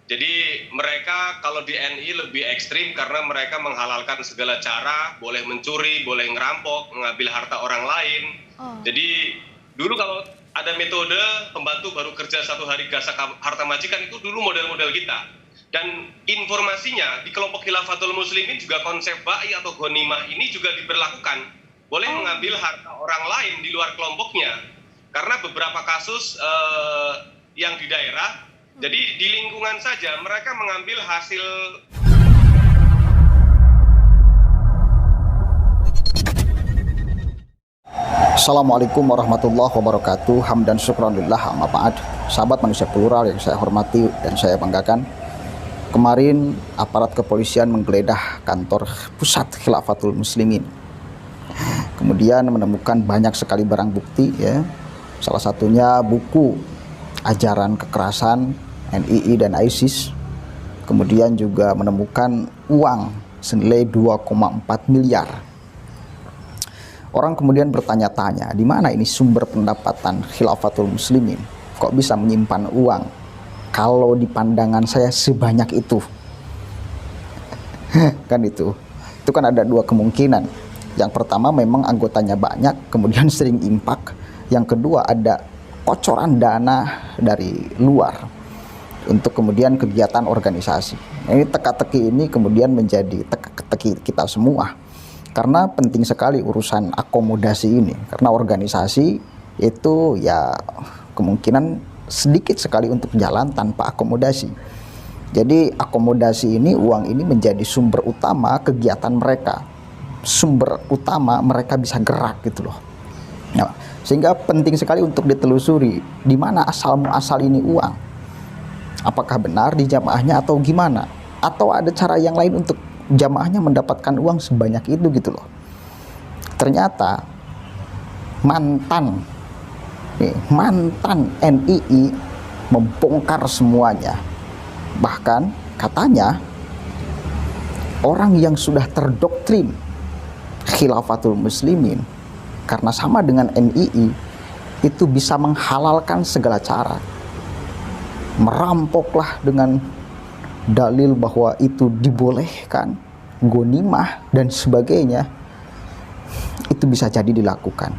Jadi mereka kalau di NI lebih ekstrim karena mereka menghalalkan segala cara, boleh mencuri, boleh ngerampok, mengambil harta orang lain. Oh. Jadi dulu kalau ada metode pembantu baru kerja 1 hari gasak harta majikan, itu dulu model-model kita. Dan informasinya di kelompok Khilafatul Muslimin juga konsep ba'i atau ghanimah ini juga diberlakukan. Boleh mengambil harta orang lain di luar kelompoknya. Karena beberapa kasus yang di daerah, jadi di lingkungan saja mereka mengambil hasil. Assalamualaikum warahmatullahi wabarakatuh. Hamdan syukranillah, amma ba'd. Sahabat manusia plural yang saya hormati dan saya banggakan, kemarin aparat kepolisian menggeledah kantor pusat Khilafatul Muslimin. Kemudian menemukan banyak sekali barang bukti, ya. Salah satunya buku ajaran kekerasan NII dan ISIS. Kemudian juga menemukan uang senilai 2,4 miliar. Orang kemudian bertanya-tanya, di mana ini sumber pendapatan Khilafatul Muslimin? Kok bisa menyimpan uang kalau di pandangan saya sebanyak itu? Kan itu kan ada dua kemungkinan. Yang pertama memang anggotanya banyak, kemudian sering impak. Yang kedua ada kocoran dana dari luar untuk kemudian kegiatan organisasi. Ini teka-teki ini kemudian menjadi teka-teki kita semua. Karena penting sekali urusan akomodasi ini. Karena organisasi itu ya kemungkinan sedikit sekali untuk jalan tanpa akomodasi. Jadi akomodasi ini, uang ini menjadi sumber utama kegiatan mereka. Sumber utama mereka bisa gerak gitu loh. Nah, sehingga penting sekali untuk ditelusuri di mana asal muasal ini uang. Apakah benar di jamaahnya atau gimana? Atau ada cara yang lain untuk jamaahnya mendapatkan uang sebanyak itu gitu loh. Ternyata mantan NII membongkar semuanya. Bahkan katanya orang yang sudah terdoktrin Khilafatul Muslimin karena sama dengan NII itu bisa menghalalkan segala cara. Merampoklah dengan dalil bahwa itu dibolehkan, ghanimah dan sebagainya. Itu bisa jadi dilakukan.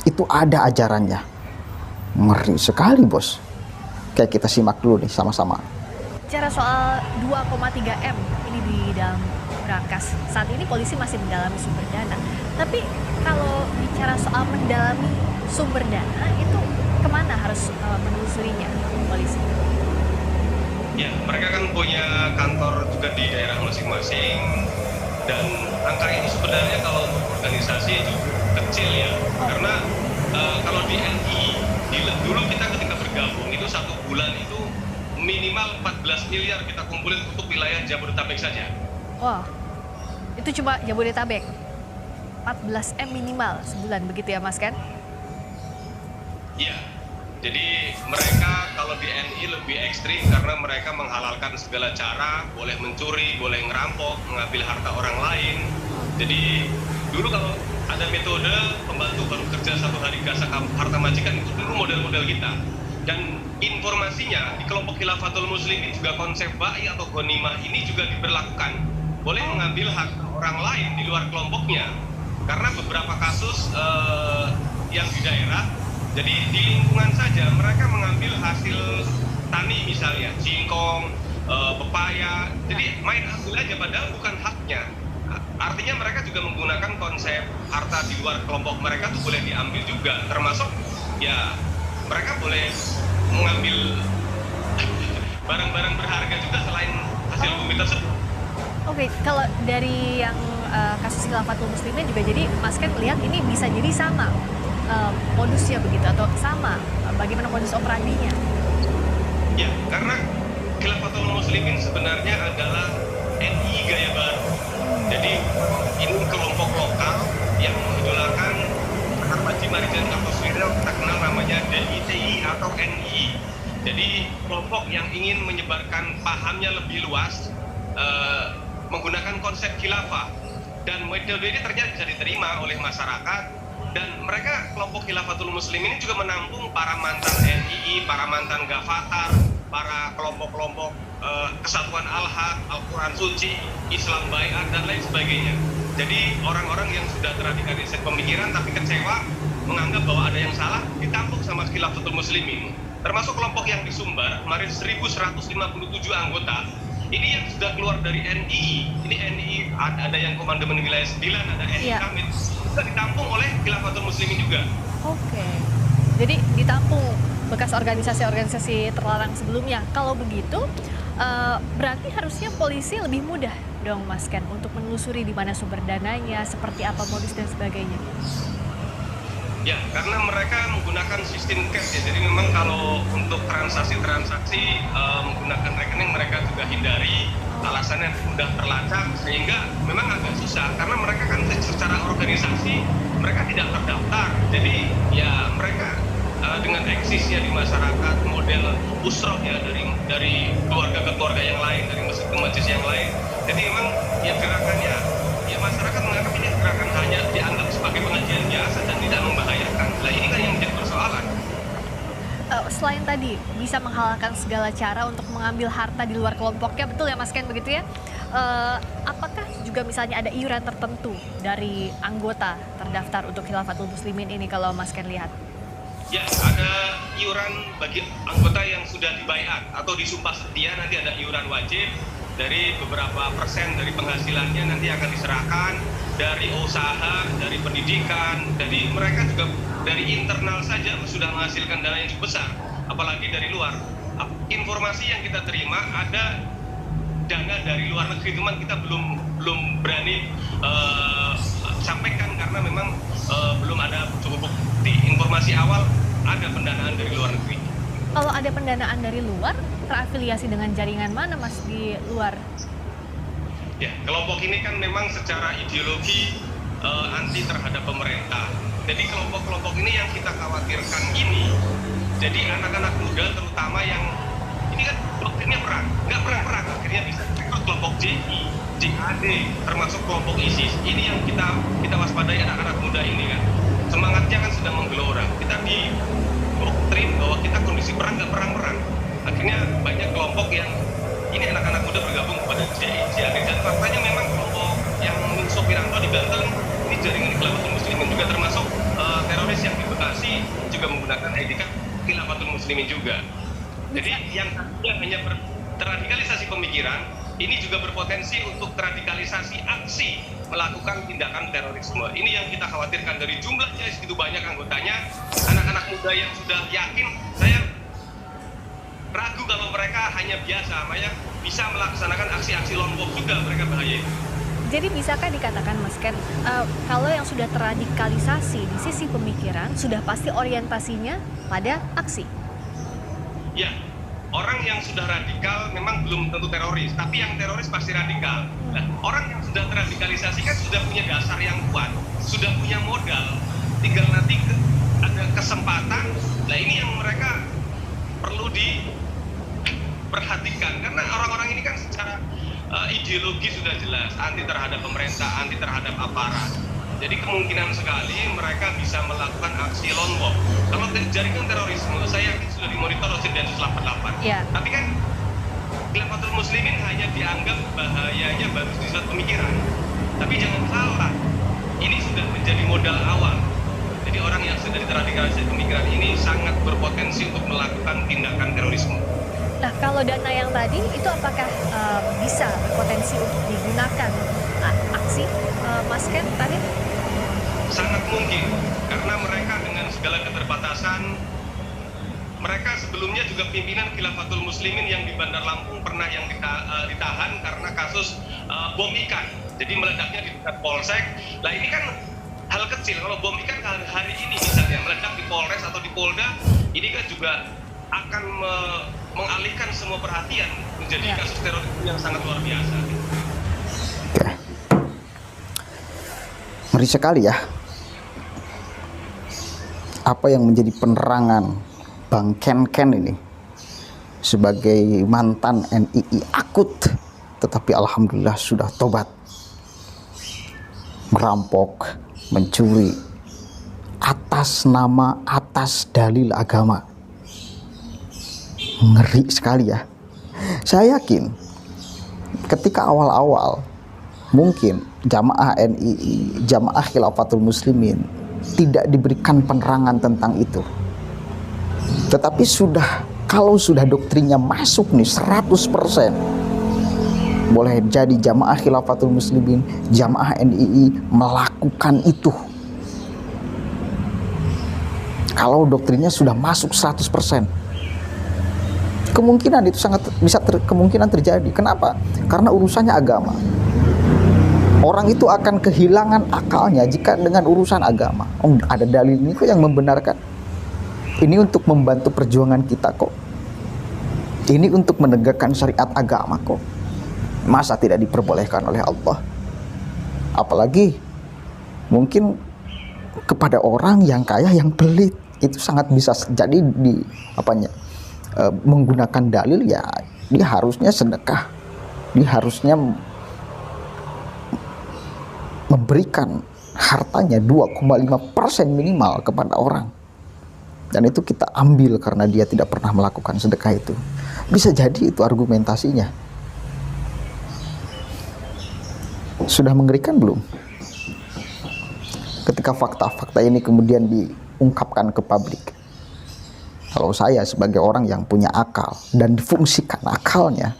Itu ada ajarannya. Ngeri sekali, bos. Kayak kita simak dulu nih sama-sama. Bicara soal 2,3 M ini di dalam berangkas. Saat ini polisi masih mendalami sumber dana. Tapi kalau bicara soal mendalami sumber dana, itu kemana harus menelusurinya polisi? Ya, mereka kan punya kantor juga di daerah masing-masing. Dan angka ini sebenarnya kalau untuk organisasi itu kecil ya. Karena kalau di NI, dulu kita ketika bergabung itu 1 bulan itu minimal 14 miliar kita kumpulin untuk wilayah Jabodetabek saja. Wah, itu cuma Jabodetabek. 14 M minimal sebulan, begitu ya Mas kan? Iya, jadi mereka kalau di NI lebih ekstrim karena mereka menghalalkan segala cara, boleh mencuri, boleh ngerampok, mengambil harta orang lain. Jadi dulu kalau ada metode pembantu baru kerja 1 hari gasak harta majikan, itu dulu model-model kita. Dan informasinya di kelompok Khilafatul Muslimin juga konsep ba'i atau ghanimah ini juga diberlakukan. Boleh mengambil harta orang lain di luar kelompoknya. Karena beberapa kasus yang di daerah, jadi di lingkungan saja mereka mengambil hasil tani misalnya, singkong, pepaya. Jadi main ambil aja padahal bukan haknya. Artinya mereka juga menggunakan konsep harta di luar kelompok mereka tuh boleh diambil juga. Termasuk ya mereka boleh mengambil barang-barang berharga juga selain hasil bumi tersebut. Oke, kalau dari yang kasus Khilafatul Muslimin juga, jadi Mas Ken melihat ini bisa jadi sama modusnya begitu, atau sama bagaimana modus operandinya? Ya, karena Khilafatul Muslimin sebenarnya adalah NI gaya baru. Jadi ini kelompok lokal yang mengidolakan Haji Marijan Kartosuwiryo, kita kenal namanya DITI atau NI. Jadi kelompok yang ingin menyebarkan pahamnya lebih luas, menggunakan konsep khilafah, dan metode ini ternyata bisa diterima oleh masyarakat. Dan mereka kelompok Khilafatul Muslimin ini juga menampung para mantan NII, para mantan Gavatar, para kelompok-kelompok Kesatuan Al-Haq, Al-Quran Suci, Islam Baiat, dan lain sebagainya. Jadi orang-orang yang sudah terradikalisasi pemikiran tapi kecewa, menganggap bahwa ada yang salah, ditampung sama Khilafatul Muslimin. Termasuk kelompok yang di Sumbar, kemarin 1157 anggota, ini yang sudah keluar dari NII. Ini NII, ada yang Komandemen Wilayah 9, ada NII Kamit, sudah ditampung oleh Khilafatul Muslimin juga. Oke, jadi ditampung bekas organisasi-organisasi terlarang sebelumnya. Kalau begitu, berarti harusnya polisi lebih mudah dong Mas Ken untuk menelusuri di mana sumber dananya, seperti apa modus dan sebagainya. Ya, karena mereka menggunakan sistem cash ya. Jadi memang kalau untuk transaksi-transaksi menggunakan rekening mereka juga hindari. Alasannya mudah terlacak sehingga memang agak susah karena mereka kan secara organisasi mereka tidak terdaftar. Jadi ya mereka dengan eksisnya di masyarakat model usroh ya dari keluarga ke keluarga yang lain, dari masjid ke masjid yang lain. Jadi memang ya gerakannya ya masyarakat menganggap ini gerakan hanya dianggap sebagai pengajian biasa dan tidak membahayakan. Nah ini kan yang menjadi persoalan. Selain tadi bisa menghalalkan segala cara untuk mengambil harta di luar kelompoknya, betul ya Mas Ken begitu ya? Apakah juga misalnya ada iuran tertentu dari anggota terdaftar untuk Khilafatul Muslimin ini kalau Mas Ken lihat? Ya, ada iuran bagi anggota yang sudah dibaiat atau disumpah setia, nanti ada iuran wajib dari beberapa persen dari penghasilannya nanti akan diserahkan dari usaha, dari pendidikan, dari mereka juga dari internal saja sudah menghasilkan dana yang cukup besar, apalagi dari luar. Informasi yang kita terima ada dana dari luar negeri, cuman kita belum berani sampaikan karena memang belum ada cukup bukti. Informasi awal ada pendanaan dari luar negeri. Kalau ada pendanaan dari luar, terafiliasi dengan jaringan mana Mas di luar? Ya, kelompok ini kan memang secara ideologi anti terhadap pemerintah. Jadi kelompok-kelompok ini yang kita khawatirkan ini, jadi anak-anak muda terutama yang ini kan doktrinnya perang, nggak perang akhirnya bisa ikut kelompok JI, JAD, termasuk kelompok ISIS. Ini yang kita waspadai anak-anak muda ini kan. Semangatnya kan sedang menggelora. Kita didoktrin bahwa kita kondisi perang nggak perang. Akhirnya banyak kelompok yang ini anak-anak muda bergabung kepada JAD dan faktanya memang kelompok yang Sopir Wiranto di Banten ini jaringan Khilafatul Muslimin juga termasuk teroris yang di Bekasi juga menggunakan ID card Khilafatul Muslimin juga. Jadi yang hanya terradikalisasi pemikiran ini juga berpotensi untuk terradikalisasi aksi melakukan tindakan terorisme. Ini yang kita khawatirkan dari jumlahnya segitu banyak anggotanya, anak-anak muda yang sudah yakin, saya ragu kalau mereka hanya biasa, bisa melaksanakan aksi-aksi lone wolf juga mereka bahaya. Jadi bisakah dikatakan Mas Ken, kalau yang sudah terradikalisasi di sisi pemikiran, sudah pasti orientasinya pada aksi? Ya, orang yang sudah radikal memang belum tentu teroris, tapi yang teroris pasti radikal. Nah, orang yang sudah terradikalisasi kan sudah punya dasar yang kuat, sudah punya modal, tinggal nanti ada kesempatan. Nah ini yang mereka perlu diperhatikan, karena orang-orang ini kan secara ideologi sudah jelas, anti terhadap pemerintah, anti terhadap aparat. Jadi kemungkinan sekali mereka bisa melakukan aksi lone wolf. Kalau jaringan terorisme, saya yakin sudah dimonitor oleh Densus 88. Ya. Tapi kan Khilafatul Muslimin hanya dianggap bahayanya baru di suatu pemikiran. Tapi jangan salah, ini sudah menjadi modal awal. Jadi orang yang sudah terradikalisasi pemikiran ini sangat berpotensi untuk melakukan tindakan terorisme. Nah, kalau dana yang tadi itu apakah bisa berpotensi untuk digunakan aksi Mas Ken tadi? Sangat mungkin, karena mereka dengan segala keterbatasan, mereka sebelumnya juga pimpinan Khilafatul Muslimin yang di Bandar Lampung pernah yang ditahan karena kasus bom ikan. Jadi meledaknya di dekat Polsek. Nah ini kan hal kecil, kalau bom ikan hari ini misalnya meledak di Polres atau di Polda, ini kan juga akan mengalihkan semua perhatian menjadi kasus terorisme yang sangat luar biasa. Ngeri sekali ya. Apa yang menjadi penerangan Bang Ken ini sebagai mantan NII akut, tetapi alhamdulillah sudah tobat, merampok, mencuri atas nama, atas dalil agama. Ngeri sekali ya. Saya yakin ketika awal-awal mungkin jamaah NII, jamaah Khilafatul Muslimin tidak diberikan penerangan tentang itu. Tetapi kalau sudah doktrinnya masuk nih 100%, boleh jadi jamaah Khilafatul Muslimin, jamaah NII melakukan itu. Kalau doktrinnya sudah masuk 100%, kemungkinan itu sangat bisa kemungkinan terjadi. Kenapa? Karena urusannya agama. Orang itu akan kehilangan akalnya jika dengan urusan agama. Oh, ada dalil ini kok yang membenarkan. Ini untuk membantu perjuangan kita kok. Ini untuk menegakkan syariat agama kok. Masa tidak diperbolehkan oleh Allah? Apalagi mungkin kepada orang yang kaya, yang pelit, itu sangat bisa jadi menggunakan dalil, ya dia harusnya sedekah, dia harusnya memberikan hartanya 2,5% minimal kepada orang, dan itu kita ambil karena dia tidak pernah melakukan sedekah itu. Bisa jadi itu argumentasinya. Sudah mengerikan belum? Ketika fakta-fakta ini kemudian diungkapkan ke publik. Kalau saya sebagai orang yang punya akal dan difungsikan akalnya,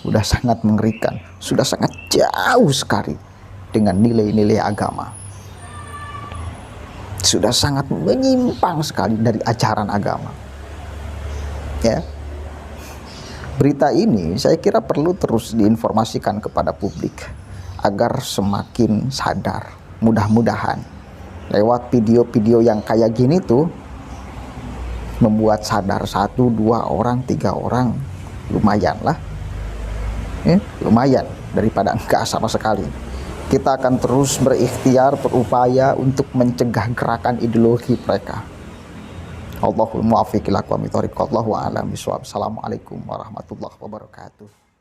sudah sangat mengerikan, sudah sangat jauh sekali dengan nilai-nilai agama. Sudah sangat menyimpang sekali dari ajaran agama. Ya. Berita ini saya kira perlu terus diinformasikan kepada publik agar semakin sadar. Mudah-mudahan lewat video-video yang kayak gini tuh membuat sadar 1, 2 orang, 3 orang, lumayan lah. Lumayan daripada enggak sama sekali. Kita akan terus berikhtiar, berupaya untuk mencegah gerakan ideologi mereka. Allahul muwaffiq ila aqwamit thoriq. Wallahu a'lam bishawab. Assalamualaikum warahmatullahi wabarakatuh.